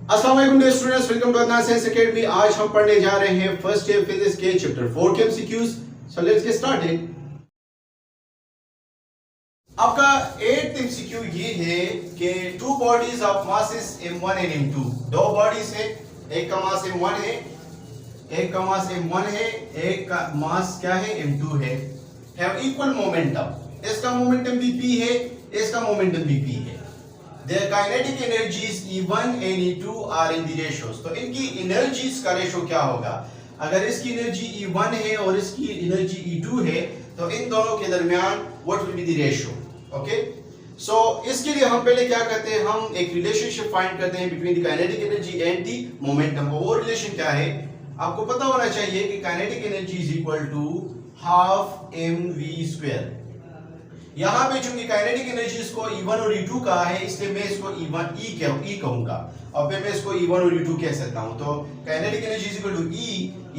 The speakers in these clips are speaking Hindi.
अस्सलाम वालेकुम dear students, welcome to Adnan science academy. आज हम पढ़ने जा रहे हैं फर्स्ट ईयर फिजिक्स के चैप्टर 4 के MCQs. So let's get started. आपका 8th एमसीक्यू ये है कि two bodies of masses m1 and m2, दो बॉडीज है, एक का मास m1 है, एक का मास m1 है, एक का मास क्या है m2 है, हैव इक्वल मोमेंटम। इसका मोमेंटम भी p है, इसका मोमेंटम भी p है। Their kinetic energies E1 and E2 are in the ratios। तो इनकी एनर्जीज का रेशो क्या होगा? अगर इसकी एनर्जी E1 है और इसकी एनर्जी E2 है तो इन दोनों के दरमियान what will be the ratio? Okay, so इसके लिए हम पहले क्या करते हैं, हम एक रिलेशनशिप फाइंड करते हैं between the kinetic energy and the momentum. वो रिलेशन क्या है आपको पता होना चाहिए कि kinetic energy is equal to half mv²। यहां पे चूंकि काइनेटिक एनर्जी इसको E1 और E2 कहा है, इसलिए मैं इसको E1 E कहूंगा और फिर मैं इसको E1 और E2 कह सकता हूं। तो kinetic energy is equal to E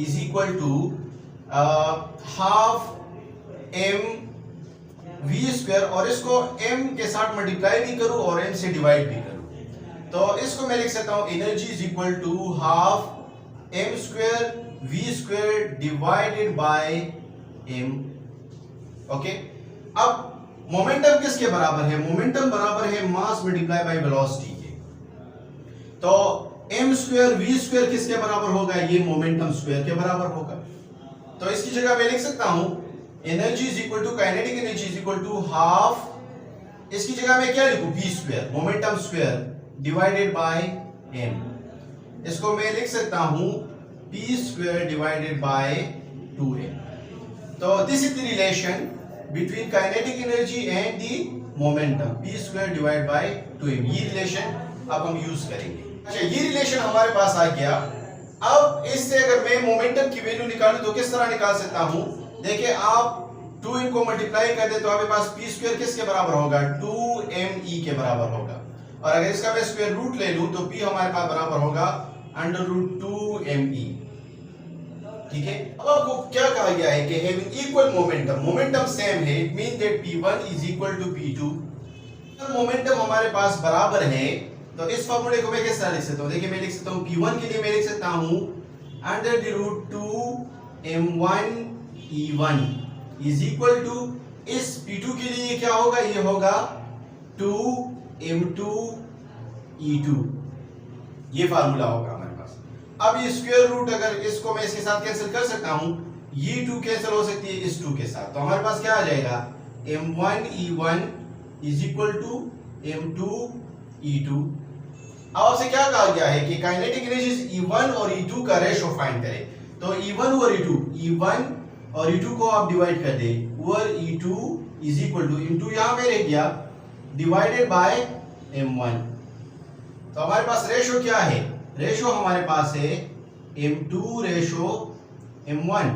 is equal to half mv² और इसको m के साथ मल्टीप्लाई भी करूं और m से डिवाइड भी करूं तो इसको मैं लिख सकता हूं energy is equal to half m²v² divided by m। Okay, अब मोमेंटम किसके बराबर है? मोमेंटम बराबर है मास मल्टीप्लाई बाय वेलोसिटी के। तो m²v² किसके बराबर होगा? ये मोमेंटम स्क्वायर के बराबर होगा। तो इसकी जगह मैं लिख सकता हूं energy is equal to kinetic energy is equal to half, इसकी जगह मैं क्या लिखूं? p² momentum square divided by m। इसको मैं लिख सकता हूं p² डिवाइडेड बाय 2m। तो this is the relation between kinetic energy and the momentum, p² divided by 2m। ये रिलेशन अब हम यूज करेंगे। अच्छा, ये रिलेशन हमारे पास आ गया। अब इससे अगर मैं मोमेंटम की वैल्यू निकालूं तो किस तरह निकाल सकता हूं? देखिए, आप 2 इनको मल्टीप्लाई कर दे तो आपके पास p² किसके बराबर होगा? 2me के बराबर होगा। और अगर इसका मैं स्क्वायर रूट ले लूं तो p हमारे पास बराबर होगा √2me। ठीक है, अब आपको क्या कहा गया है कि having equal momentum, momentum same है, it mean that p1 is equal to p2। अगर मोमेंटम हमारे पास बराबर है तो इस फार्मूले को मैं किस तरह लिख सकता हूं? देखिए, मैं लिख सकता हूं p1 के लिए मैं लिख सकता हूं √2m1e1 इज इक्वल टू, इस p2 के लिए क्या होगा? ये होगा 2m2e2। ये फार्मूला होगा। अब ये स्क्वायर रूट, अगर इसको मैं इसके साथ कैंसिल कर सकता हूं, ये 2 कैंसिल हो सकती है इस 2 के साथ, तो हमारे पास क्या आ जाएगा? m1e1 is equal to m2e2। अब आपसे क्या कहा गया है कि काइनेटिक एनर्जी E1 और E2 का रेशो फाइंड करें। तो E1 और E2 को आप डिवाइड कर दे, और E2 is equal to m2 यहां पे रह गया डिवाइडेड बाय m1। तो हमारे पास रेशो क्या है? रेशो हमारे पास है m2 रेशो m1।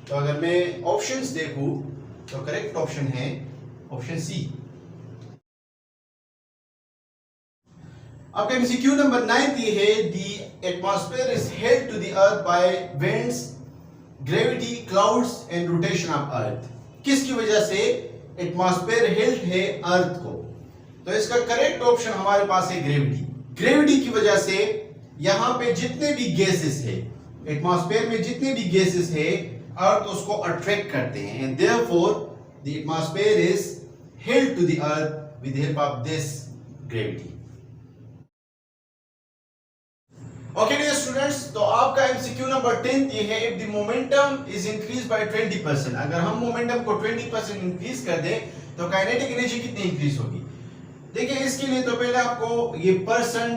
तो अगर मैं ऑप्शंस देखूं तो करेक्ट ऑप्शन है ऑप्शन सी। आपका एमसीक्यू नंबर 9 ये है, the atmosphere is held to the earth by winds, gravity, clouds and rotation of earth. किसकी वजह से एटमॉस्फेयर हेल्ड है अर्थ को? तो इसका करेक्ट ऑप्शन हमारे पास है ग्रेविटी। ग्रेविटी की वजह से यहां पे जितने भी गैसेस है, एटमॉस्फेयर में जितने भी गैसेस है, अर्थ उसको अट्रैक्ट करते हैं, and therefore the atmosphere is held to the earth with help of this gravity. Okay dear students, तो आपका एमसीक्यू नंबर 10 ये है, if the momentum is increase by 20%, अगर हम मोमेंटम को 20% इंक्रीज कर दें तो काइनेटिक एनर्जी कितनी इंक्रीज होगी? देखिए, इसके लिए तो पहले आपको ये परसेंट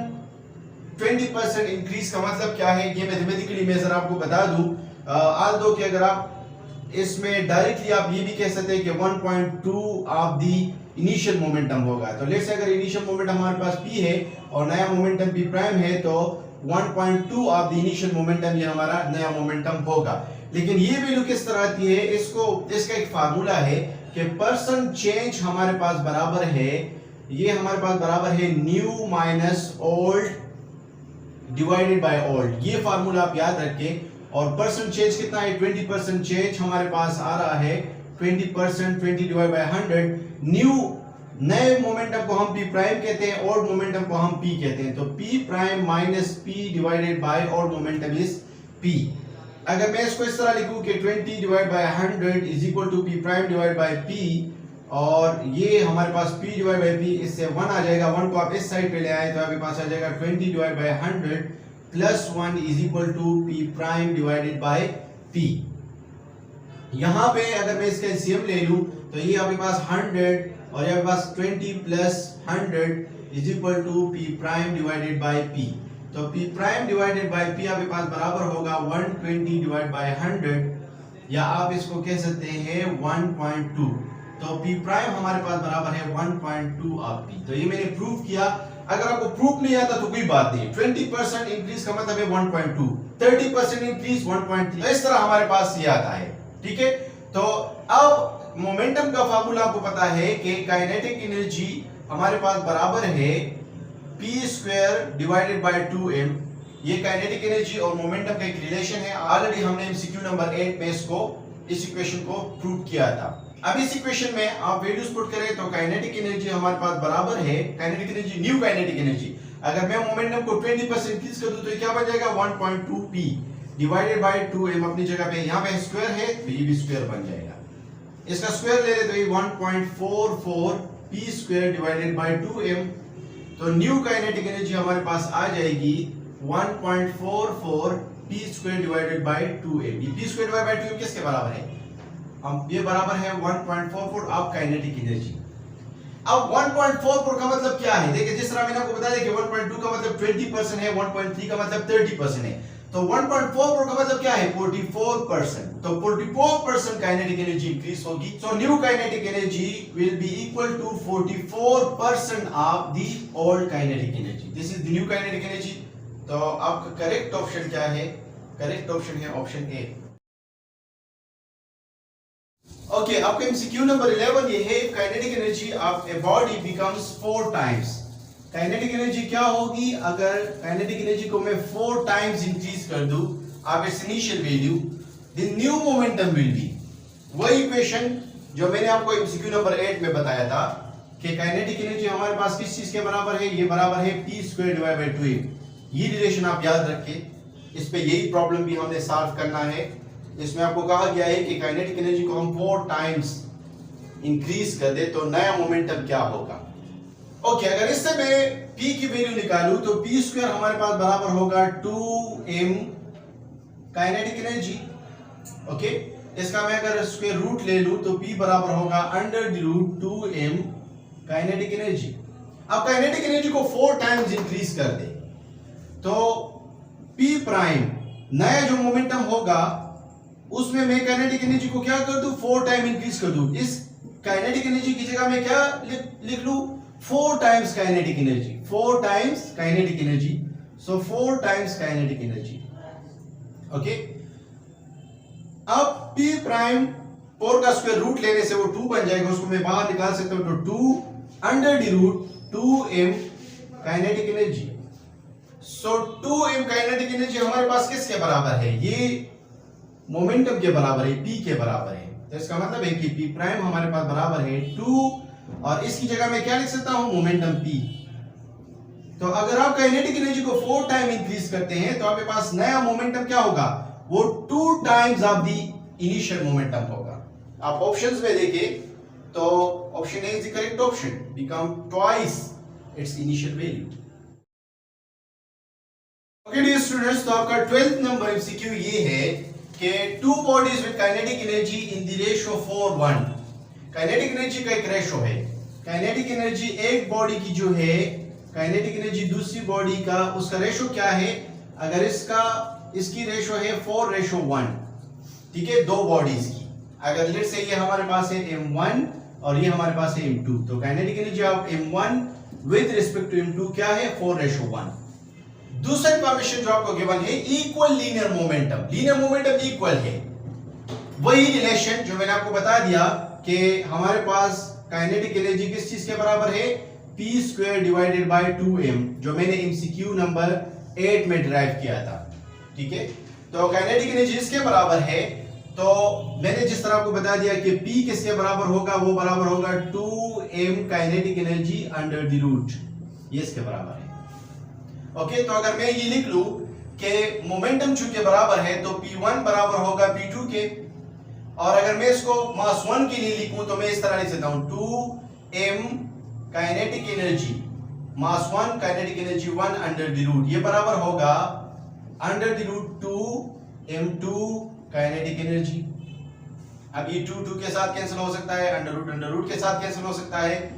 20% इंक्रीज का मतलब क्या है ये मैथमेटिकली मैं जरा आपको बता दूं। दो कि अगर आप इसमें डायरेक्टली आप ये भी कह सकते हैं कि 1.2 ऑफ द इनिशियल मोमेंटम होगा। तो लेट्स से अगर इनिशियल मोमेंटम हमारे पास p है और नया मोमेंटम p प्राइम है तो 1.2 ऑफ द इनिशियल मोमेंटम ये हमारा नया मोमेंटम होगा। लेकिन ये वैल्यू किस तरह आती है? इसका एक फार्मूला है कि परसेंट चेंज हमारे पास बराबर है, ये हमारे पास बराबर है new minus old divided by old. ये फार्मूला आप याद रखें। और परसेंट चेंज कितना है? 20% चेंज हमारे पास आ रहा है 20%, 20 डिवाइड बाय 100। न्यू नए मोमेंटम को हम p प्राइम कहते हैं, ओल्ड मोमेंटम को हम p कहते हैं। तो p prime minus p divided by old momentum is p। अगर मैं इसको इस तरह लिखूं कि 20 divide by 100 is equal to p prime divide by p, और ये हमारे पास p डिवाइड बाय p, इससे 1 आ जाएगा। 1 को आप इस साइड पे ले आए तो आपके पास आ जाएगा 20 divide by 100 plus 1 is equal to p prime divided by p। यहाँ पे अगर मैं इसका एलसीएम ले लूं तो ये आपके पास 100 और यहाँ पास 20 plus 100 is equal to p prime divided by p। तो p prime divided by p आपके पास बराबर होगा 120 डिवाइड बाय 100, या आप इसको कह सकते हैं 1.2। तो p प्राइम हमारे पास बराबर है 1.2 ऑफ p। तो ये मैंने प्रूव किया। अगर आपको प्रूफ नहीं आता तो कोई बात नहीं, 20% इंक्रीज का मतलब है 1.2, 30% इंक्रीज 1.3, इस तरह हमारे पास ये आता है। ठीक है, तो अब मोमेंटम का फार्मूला आपको पता है कि काइनेटिक एनर्जी हमारे पास बराबर है p square divided bye 2m। ये काइनेटिक एनर्जी और मोमेंटम का एक रिलेशन है। ऑलरेडी हमने एमसीक्यू नंबर 8 में इस इक्वेशन को प्रूव किया था। अब इस इक्वेशन में आप वैल्यूज पुट करें तो काइनेटिक एनर्जी हमारे पास बराबर है, kinetic energy, new kinetic energy, अगर मैं मोमेंटम को 20% इंक्रीज कर दूं तो ये क्या बन जाएगा 1.2 p डिवाइडेड बाय 2m। अपनी जगह पे यहाँ पे स्क्वायर है तो ये भी स्क्वायर बन जाएगा। इसका स्क्वायर ले ले तो ये 1.44 p square divided bye 2m। तो न्यू काइनेटिक एनर्जी हमारे पास आ जाएगी 1.44 p square divided bye 2m। ये p square divided bye 2m किसके बराबर है? हम ये बराबर है 1.44 ऑफ काइनेटिक एनर्जी। अब 1.44 का मतलब क्या है? देखिए जिस तरह मैंने आपको बताया कि 1.2 का मतलब 20% है, 1.3 का मतलब 30% है, तो 1.44 का मतलब क्या है? 44%। तो 44% काइनेटिक एनर्जी इंक्रीज होगी। So new kinetic energy will be equal to 44% of the old kinetic energy. This is the new kinetic energy. तो आपका करेक्ट ऑप्शन क्या है? करेक्ट ऑप्शन है ऑप्शन ए। ओके, आपका एमसीक्यू नंबर 11 ये है, kinetic energy of a body becomes 4 times. Kinetic energy क्या होगी अगर काइनेटिक एनर्जी को मैं 4 टाइम्स इंक्रीज कर दूं of its initial value, the new momentum will be. वही इक्वेशन जो मैंने आपको एमसीक्यू नंबर 8 में बताया था कि काइनेटिक एनर्जी हमारे पास किस चीज के बराबर है? ये बराबर है p square divide by 2m। ये रिलेशन आप याद रखें, इस पे यही प्रॉब्लम भी हमने सॉल्व करना है। इसमें आपको कहा गया है कि काइनेटिक एनर्जी को हम 4 टाइम्स इंक्रीज कर दे तो नया मोमेंटम क्या होगा। ओके, अगर इससे मैं p की वैल्यू निकालूं तो p स्क्वायर हमारे पास बराबर होगा 2m काइनेटिक एनर्जी। ओके, इसका मैं अगर स्क्वायर रूट ले लूं तो p बराबर होगा under the root 2m kinetic energy. अब काइनेटिक एनर्जी को 4 टाइम्स इंक्रीज कर दे तो p प्राइम नया जो मोमेंटम होगा उसमें मैं काइनेटिक एनर्जी को क्या कर दूं? 4 टाइम इंक्रीज कर दूं। इस काइनेटिक एनर्जी की जगह मैं क्या लिख लूं? 4 times kinetic energy, 4 times kinetic energy. So 4 times kinetic energy. Okay, अब p प्राइम 4 का स्क्वायर रूट लेने से वो 2 बन जाएगा, उसको मैं बाहर निकाल सकता हूं। तो 2 under the root 2m kinetic energy. So 2m kinetic energy हमारे पास किसके बराबर है? ये मोमेंटम के बराबर है, p के बराबर है। तो इसका मतलब है कि p प्राइम हमारे पास बराबर है 2 और इसकी जगह मैं क्या लिख सकता हूं? Momentum p। तो अगर आप काइनेटिक एनर्जी को 4 टाइम इंक्रीज करते हैं तो आपके पास नया मोमेंटम क्या होगा? वो 2 times of the initial momentum होगा। आप ऑप्शंस में देखें तो option A is the correct option, become twice its initial value. Okay dear students, तो आपका 12th नंबर एमसीक्यू ये है कि 2 bodies with kinetic energy in the ratio 4:1। Kinetic energy का एक रेशियो है। काइनेटिक एनर्जी एक बॉडी की जो है, काइनेटिक एनर्जी दूसरी बॉडी का, उसका रेशियो क्या है? अगर इसकी रेशियो है 4:1, ठीक है, 2 बॉडीज की। अगर लेट्स से ये हमारे पास है m1 और ये हमारे पास है m2, तो kinetic energy of m1 with respect to m2 क्या है? 4:1। दूसरा इंफॉर्मेशन जो आपको गिवन है, equal linear momentum. Linear momentum equal है, वही रिलेशन जो मैंने आपको बता दिया कि हमारे पास काइनेटिक एनर्जी किस चीज के बराबर है? p square divided bye 2m, जो मैंने एमसीक्यू नंबर 8 में डिराइव किया था। ठीक है, तो काइनेटिक एनर्जी इसके बराबर है। तो मैंने जिस तरह आपको बता दिया कि P किसके बराबर होगा, वो बराबर होगा 2m kinetic energy under the root, ये इसके बराबर है। ओके, तो अगर मैं ये लिख लूं कि मोमेंटम चूंकि बराबर है तो P1 बराबर होगा P2 के, और अगर मैं इसको मास 1 के लिए लिखूं तो मैं इस तरह लिख सकता हूं 2m kinetic energy mass 1 kinetic energy 1 under the root, ये बराबर होगा under the root 2m2 kinetic energy. अब ये 2 के साथ कैंसिल हो सकता है, अंडर रूट के साथ कैंसिल हो सकता है।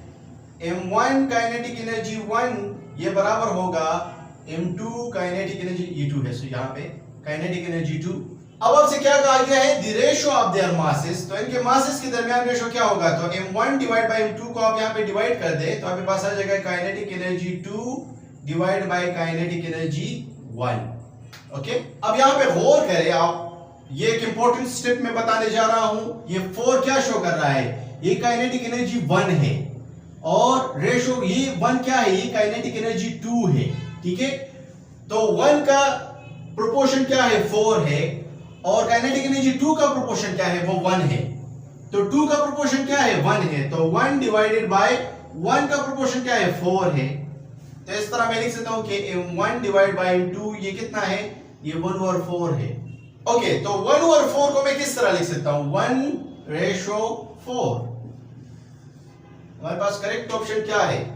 m1 काइनेटिक एनर्जी 1 ये बराबर होगा m2 काइनेटिक एनर्जी, ये 2 है सो यहाँ पे काइनेटिक एनर्जी 2। अब आपसे क्या कहा गया है, the ratio of their masses, तो इनके मासेस के दरमियान रेशियो क्या होगा, तो m1 डिवाइड बाय m2 को आप यहाँ पे डिवाइड कर दे तो आपके पास आ जाएगा kinetic energy 2 divide by kinetic energy 1। Okay, अब यहाँ पे गौर करें आप, ये एक इंपॉर्टेंट स्टेप में बताने जा रहा हूं। ये 4 क्या शो कर रहा है, ये काइनेटिक एनर्जी 1 है, और रेशियो ये 1 क्या है, ये काइनेटिक एनर्जी 2 है। ठीक है, तो 1 का प्रोपोर्शन क्या है, 4 है, और काइनेटिक एनर्जी 2 का प्रोपोर्शन क्या है, वो 1 है। तो 2 का प्रोपोर्शन क्या है, 1 है, तो 1 डिवाइडेड बाय 1 का प्रोपोर्शन क्या है, 4 है। तो इस तरह मैं लिख सकता हूं कि m1 डिवाइड बाय m2 ये कितना है, ये 1/4 है। ओके, तो 1/4 को मैं किस तरह लिख सकता हूं, 1/4। हमारे पास करेक्ट ऑप्शन क्या है,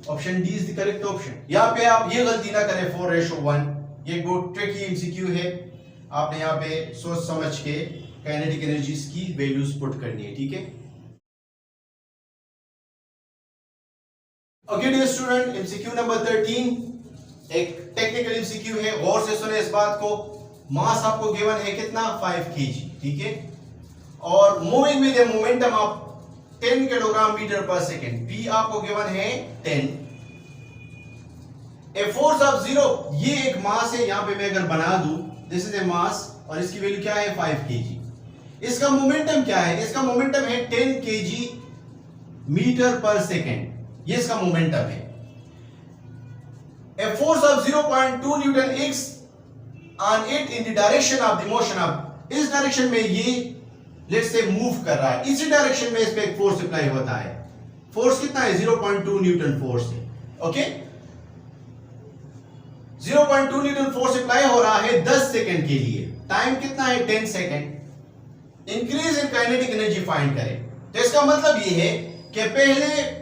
option D is the correct option. यहां पे आप ये गलती ना करें 4/1, ये बहुत ट्रिकी एमसीक्यू है, आपने यहाँ पे सोच समझ के काइनेटिक एनर्जीज की वैल्यूज पुट करनी है। ठीक है, okay dear student, MCQ number 13 एक टेक्निकल एमसीक्यू है, गौर से सुने इस बात को। मास आपको गिवन है कितना, 5 kg। ठीक है, और मूविंग विद ए मोमेंटम आप 10 किलोग्राम मीटर पर सेकेंड, p आपको गिवन है 10। ए फोर्स ऑफ 0, ये एक मास है, यहां पे मैं अगर बना दूं दिस इज ए मास, और इसकी वैल्यू क्या है, 5 kg। इसका मोमेंटम क्या है, इसका मोमेंटम है 10 kg मीटर पर सेकेंड, ये इसका मोमेंटम है। A force of 0.2 Newton x on it in the direction of the motion of, इस डायरेक्शन में ये लेट्स से मूव कर रहा है, इसी डायरेक्शन में इस पे एक फोर्स अप्लाई होता है। फोर्स कितना है, 0.2 न्यूटन फोर्स है। ओके, 0.2 न्यूटन फोर्स अप्लाई हो रहा है 10 सेकंड के लिए, टाइम कितना है, 10 second. Increase in kinetic energy find करें। तो इसका मतलब ये है कि पहले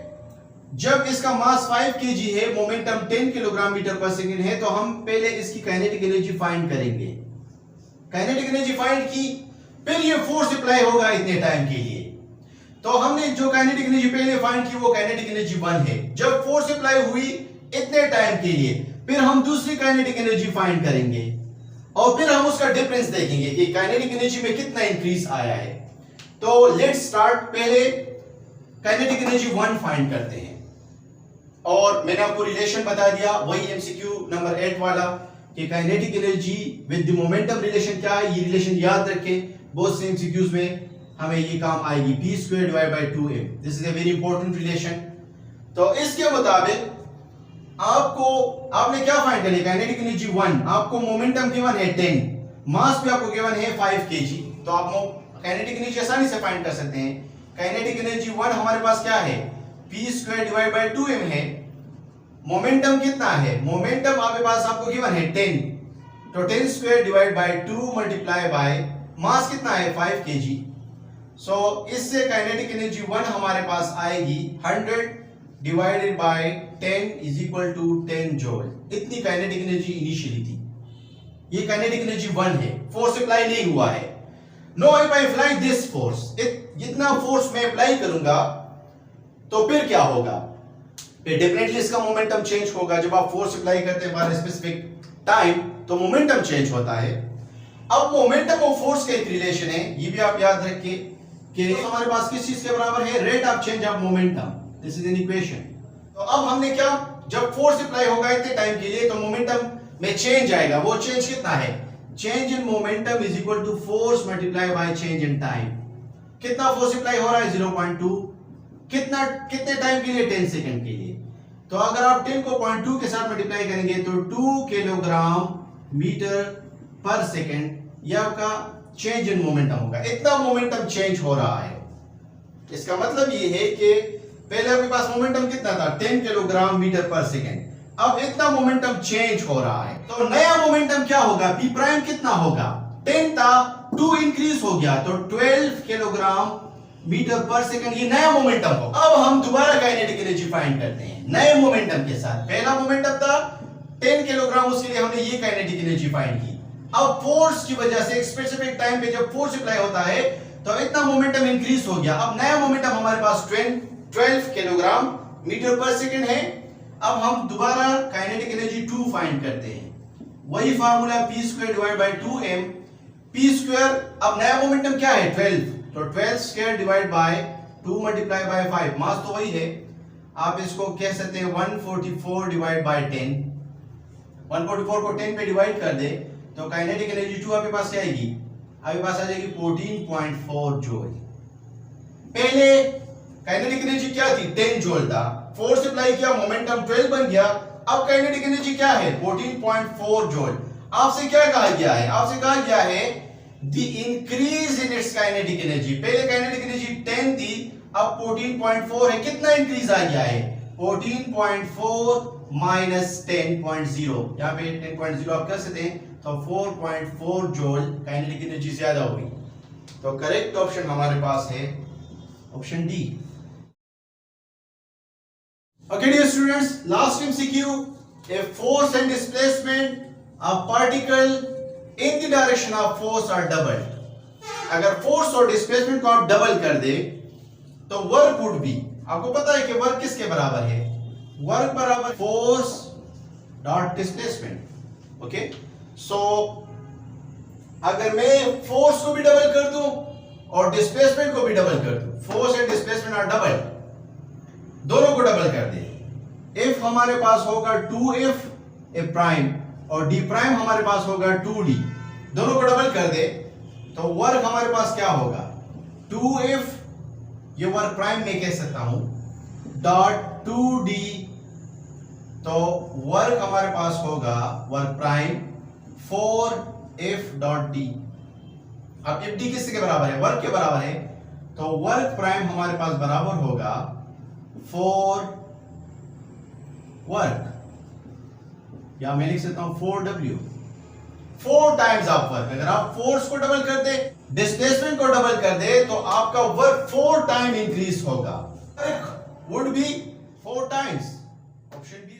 जब इसका मास 5 kg है, मोमेंटम 10 किलोग्राम मीटर पर सेकंड है, तो हम पहले इसकी काइनेटिक एनर्जी फाइंड करेंगे। काइनेटिक एनर्जी फाइंड की, फिर ये फोर्स अप्लाई होगा इतने टाइम के लिए। तो हमने जो काइनेटिक एनर्जी पहले फाइंड की वो काइनेटिक एनर्जी 1 है। जब फोर्स अप्लाई हुई इतने टाइम के लिए, फिर हम दूसरी काइनेटिक एनर्जी फाइंड करेंगे, और फिर हम उसका डिफरेंस देखेंगे कि काइनेटिक एनर्जी में कितना इंक्रीज आया है। तो लेट्स स्टार्ट, पहले काइनेटिक एनर्जी 1 फाइंड करते हैं, और मैंने आपको रिलेशन बता दिया, वही एमसीक्यू नंबर 8 वाला, कि kinetic energy with the momentum relation क्या है, ये रिलेशन याद रखें, बहुत से एमसीक्यूज में हमें ये काम आएगी, p² divide by 2m, this is a very important relation. तो इसके मुताबिक आपने क्या फाइंड करनी, काइनेटिक एनर्जी 1, आपको मोमेंटम गिवन है 10, मास भी आपको गिवन है 5 kg, तो आप काइनेटिक एनर्जी आसानी से फाइंड कर सकते हैं। काइनेटिक एनर्जी 1 हमारे पास क्या है, p² डिवाइड बाय 2m है। मोमेंटम कितना है, मोमेंटम आपके पास आपको गिवन है 10, तो 10² divide by 2 multiply by mass कितना है 5 kg। सो इससे काइनेटिक एनर्जी 1 हमारे पास आएगी 100 divided by 10 is equal to 10 joule. इतनी काइनेटिक एनर्जी इनिशियली थी, ये काइनेटिक एनर्जी 1 है, फोर्स अप्लाई नहीं हुआ है। Know if I apply this force, जितना फोर्स मैं अप्लाई करूंगा तो फिर क्या होगा, फिर डेफिनेटली इसका मोमेंटम चेंज होगा। जब आप फोर्स अप्लाई करते हैं फॉर स्पेसिफिक टाइम तो मोमेंटम चेंज होता है। अब मोमेंटम और फोर्स का एक रिलेशन है, ये भी आप याद रखिए कि हमारे पास किस चीज के बराबर है, rate of change of momentum, this is an equation. तो अब हमने क्या, जब फोर्स अप्लाई होगा इतने टाइम के लिए तो मोमेंटम में चेंज आएगा, वो चेंज कितना है, change in momentum is equal to force multiply by change in time. कितना फोर्स अप्लाई हो रहा है 0.2, कितने टाइम के लिए, 10 सेकंड के लिए। तो अगर आप 10 को 0.2 के साथ मल्टीप्लाई करेंगे तो 2 किलोग्राम मीटर पर सेकंड, ये आपका चेंज इन मोमेंटम होगा, इतना मोमेंटम चेंज हो रहा है। इसका मतलब ये है कि पहले आपके पास मोमेंटम कितना था 10 किलोग्राम मीटर पर सेकेंड, अब इतना मोमेंटम चेंज हो रहा है। तो नया मोमेंटम क्या होगा, पी प्राइम कितना होगा, 10 था 2 इंक्रीज हो गया तो 12 किलोग्राम मीटर पर सेकंड, ये नया मोमेंटम हो। अब हम दोबारा काइनेटिक एनर्जी फाइंड करते हैं नए मोमेंटम के साथ। पहला मोमेंटम था 10 किलोग्राम, उसके लिए हमने ये काइनेटिक एनर्जी फाइंड की। अब फोर्स की वजह से एक स्पेसिफिक टाइम पे जब फोर्स अप्लाई होता है तो इतना मोमेंटम इंक्रीज हो गया। अब नया मोमेंटम हमारे पास 12 किलोग्राम मीटर पर सेकंड है। अब हम दोबारा काइनेटिक एनर्जी 2 फाइंड करते हैं, वही formula p² divide by 2m p²। अब नया मोमेंटम क्या है 12, तो 12² डिवाइड बाय 2 मल्टीप्लाई बाय 5, मास तो वही है। आप इसको कह सकते हैं 144 डिवाइड बाय 10। 144 को 10 पे डिवाइड कर दे तो काइनेटिक एनर्जी 2 आपके पास क्या आएगी, आपके पास आ जाएगी 14.4 जूल। पहले काइनेटिक एनर्जी क्या थी 10 जूल था, फोर्स अप्लाई किया मोमेंटम 12 बन गया। अब काइनेटिक एनर्जी क्या है 14.4 जूल। आपसे क्या कहा गया है, आपसे कहा गया है the increase in its kinetic energy. पहले काइनेटिक एनर्जी 10 थी, अब 14.4 है, कितना इंक्रीज आ गया है 14.4 माइनस 10.0, यहाँ पे 10.0 आप कर सकते हैं, तो 4.4 जूल काइनेटिक एनर्जी ज्यादा होगी। तो करेक्ट ऑप्शन हमारे पास है option D. Okay dear students, last MCQ, a force and displacement of particle in the direction of force are doubled. अगर फोर्स और डिस्प्लेसमेंट को आप डबल कर दे तो वर्क वुड बी, आपको पता है कि वर्क किसके बराबर है, वर्क बराबर फोर्स डॉट डिस्प्लेसमेंट। ओके, सो अगर मैं फोर्स को भी डबल कर दूं और डिस्प्लेसमेंट को भी डबल कर दूं, force and displacement are double, दोनों को डबल कर दे। F हमारे पास होगा 2F ए प्राइम और D प्राइम हमारे पास होगा 2D, दोनों को डबल कर दे तो वर्क हमारे पास क्या होगा 2F, ये वर्क प्राइम में कह सकता हूं, डॉट 2D, तो वर्क हमारे पास होगा work prime 4F dot D। अब F D किसके बराबर है, वर्क के बराबर है, तो वर्क प्राइम हमारे पास बराबर होगा 4 वर्क, या मैं लिख सकता हूं 4W, 4 टाइम्स आप वर्क। अगर आप फोर्स को डबल कर दे, डिस्प्लेसमेंट को डबल कर दे तो आपका वर्क 4 टाइम इंक्रीज होगा, work would be 4 times, option B.